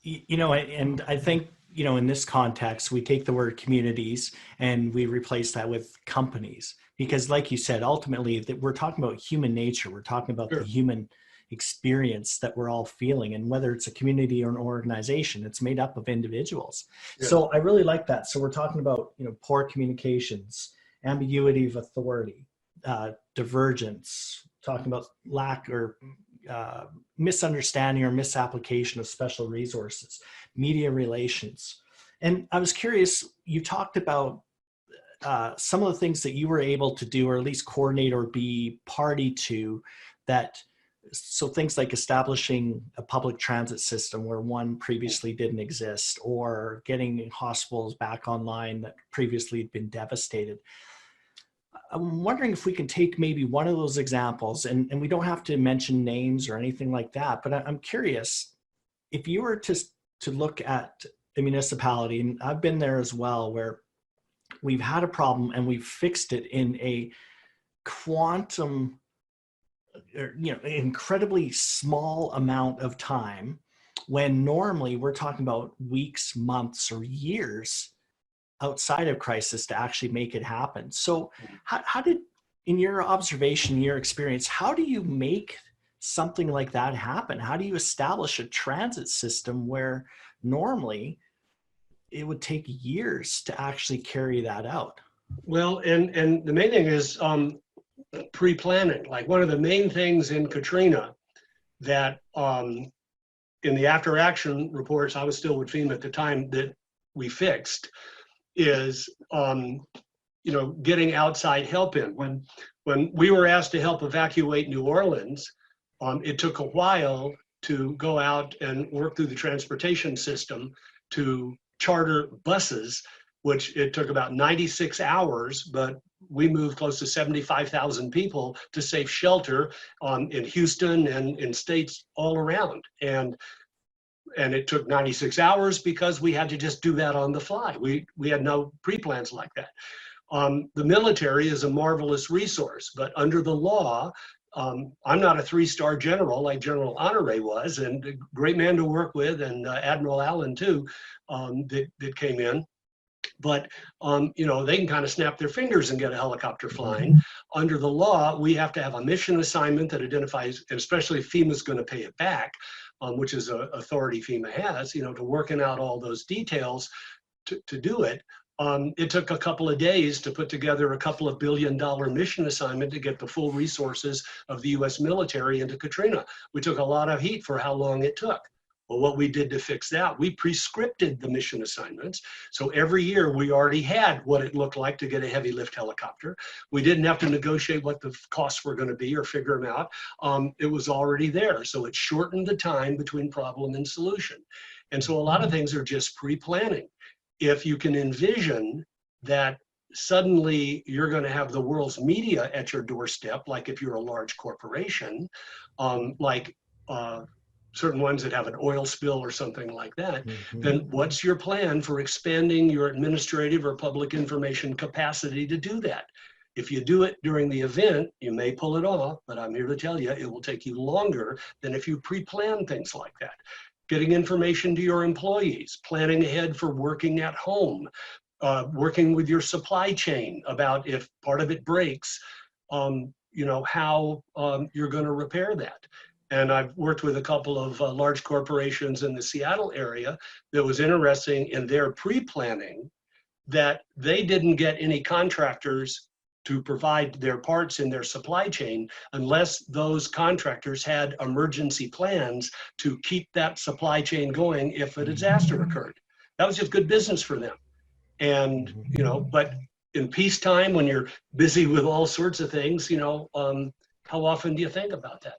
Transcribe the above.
And I think, in this context, we take the word communities and we replace that with companies. Because like you said, ultimately that we're talking about human nature. We're talking about the Sure. human experience that we're all feeling. And whether it's a community or an organization, it's made up of individuals. Yes. So I really like that. So we're talking about, poor communications, ambiguity of authority, divergence, talking about lack or misunderstanding or misapplication of special resources, media relations. And I was curious, you talked about some of the things that you were able to do, or at least coordinate or be party to, so things like establishing a public transit system where one previously didn't exist, or getting hospitals back online that previously had been devastated. I'm wondering if we can take maybe one of those examples, and we don't have to mention names or anything like that, but I'm curious, if you were to look at a municipality, and I've been there as well, where we've had a problem and we've fixed it in a quantum, incredibly small amount of time, when normally we're talking about weeks, months, or years outside of crisis to actually make it happen. So how did, in your observation, your experience, how do you make something like that happen? How do you establish a transit system where normally it would take years to actually carry that out? Well, and the main thing is pre-planning. Like, one of the main things in Katrina that in the after action reports, I was still with FEMA at the time, that we fixed is getting outside help in. When we were asked to help evacuate New Orleans, it took a while to go out and work through the transportation system to charter buses, which it took about 96 hours, but we moved close to 75,000 people to safe shelter in Houston and in states all around. And it took 96 hours because we had to just do that on the fly. We had no pre-plans like that. The military is a marvelous resource, but under the law, I'm not a 3-star general like General Honore was, and a great man to work with, and Admiral Allen too, that came in. But they can kind of snap their fingers and get a helicopter flying. Under the law, we have to have a mission assignment that identifies, and especially if FEMA's going to pay it back, which is an authority FEMA has, to working out all those details to do it. It took a couple of days to put together a couple of $2 billion mission assignment to get the full resources of the US military into Katrina. We took a lot of heat for how long it took. Well, what we did to fix that, we pre-scripted the mission assignments. So every year we already had what it looked like to get a heavy lift helicopter. We didn't have to negotiate what the costs were going to be or figure them out. It was already there. So it shortened the time between problem and solution. And so a lot of things are just pre-planning. If you can envision that suddenly you're going to have the world's media at your doorstep, like if you're a large corporation, certain ones that have an oil spill or something like that, then what's your plan for expanding your administrative or public information capacity to do that? If you do it during the event, you may pull it off, but I'm here to tell you, it will take you longer than if you pre-plan things like that. Getting information to your employees, planning ahead for working at home, working with your supply chain about if part of it breaks, how you're going to repair that. And I've worked with a couple of large corporations in the Seattle area that was interesting in their pre-planning that they didn't get any contractors to provide their parts in their supply chain unless those contractors had emergency plans to keep that supply chain going if a disaster occurred. That was just good business for them. And, but in peacetime, when you're busy with all sorts of things, how often do you think about that?